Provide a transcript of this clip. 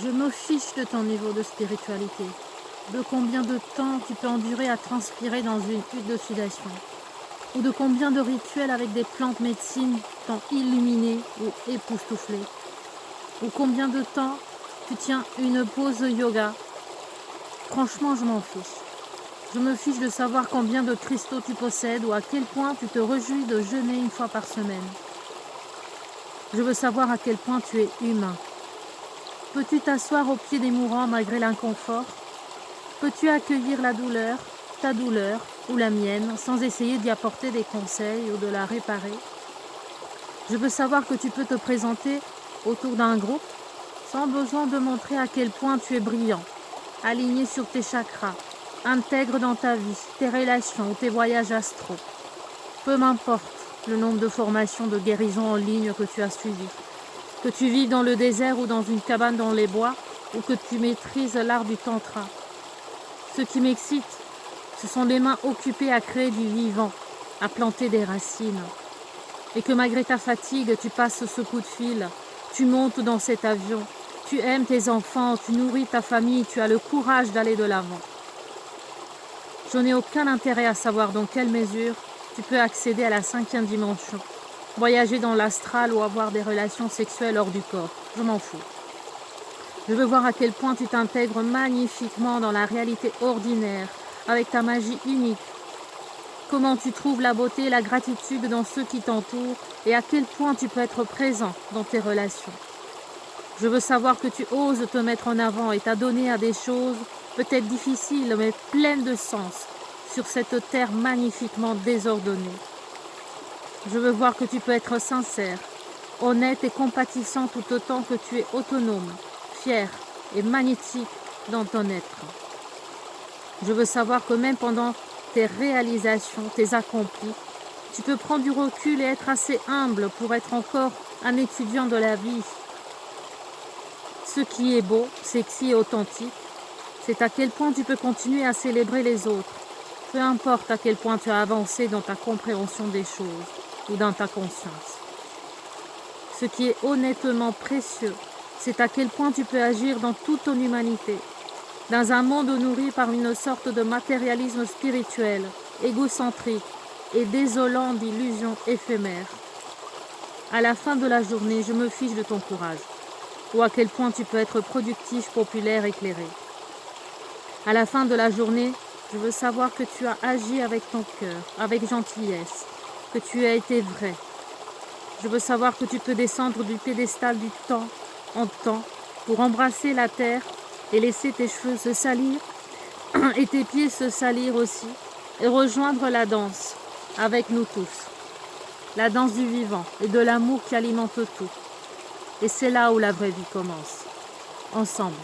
Je me fiche de ton niveau de spiritualité, de combien de temps tu peux endurer à transpirer dans une hutte de sudation, ou de combien de rituels avec des plantes médecines t'ont illuminé ou époustouflé, ou combien de temps tu tiens une pause yoga. Franchement, je m'en fiche. Je me fiche de savoir combien de cristaux tu possèdes ou à quel point tu te réjouis de jeûner une fois par semaine. Je veux savoir à quel point tu es humain. Peux-tu t'asseoir au pied des mourants malgré l'inconfort? Peux-tu accueillir la douleur, ta douleur ou la mienne, sans essayer d'y apporter des conseils ou de la réparer? Je veux savoir que tu peux te présenter autour d'un groupe sans besoin de montrer à quel point tu es brillant, aligné sur tes chakras, intègre dans ta vie, tes relations ou tes voyages astraux. Peu m'importe le nombre de formations de guérison en ligne que tu as suivies, que tu vives dans le désert ou dans une cabane dans les bois, ou que tu maîtrises l'art du tantra. Ce qui m'excite, ce sont les mains occupées à créer du vivant, à planter des racines. Et que malgré ta fatigue, tu passes ce coup de fil, tu montes dans cet avion, tu aimes tes enfants, tu nourris ta famille, tu as le courage d'aller de l'avant. Je n'ai aucun intérêt à savoir dans quelle mesure tu peux accéder à la 5e dimension, voyager dans l'astral ou avoir des relations sexuelles hors du corps. Je m'en fous. Je veux voir à quel point tu t'intègres magnifiquement dans la réalité ordinaire, avec ta magie unique. Comment tu trouves la beauté et la gratitude dans ceux qui t'entourent et à quel point tu peux être présent dans tes relations. Je veux savoir que tu oses te mettre en avant et t'adonner à des choses peut-être difficiles mais pleines de sens sur cette terre magnifiquement désordonnée. Je veux voir que tu peux être sincère, honnête et compatissant tout autant que tu es autonome, fier et magnétique dans ton être. Je veux savoir que même pendant tes réalisations, tes accomplis, tu peux prendre du recul et être assez humble pour être encore un étudiant de la vie. Ce qui est beau, sexy et authentique, c'est à quel point tu peux continuer à célébrer les autres, peu importe à quel point tu as avancé dans ta compréhension des choses ou dans ta conscience. Ce qui est honnêtement précieux, c'est à quel point tu peux agir dans toute ton humanité, dans un monde nourri par une sorte de matérialisme spirituel, égocentrique et désolant d'illusions éphémères. À la fin de la journée, je me fiche de ton courage, ou à quel point tu peux être productif, populaire, éclairé. À la fin de la journée, je veux savoir que tu as agi avec ton cœur, avec gentillesse, que tu as été vrai. Je veux savoir que tu peux descendre du piédestal du temps en temps pour embrasser la terre et laisser tes cheveux se salir et tes pieds se salir aussi et rejoindre la danse avec nous tous. La danse du vivant et de l'amour qui alimente tout. Et c'est là où la vraie vie commence. Ensemble.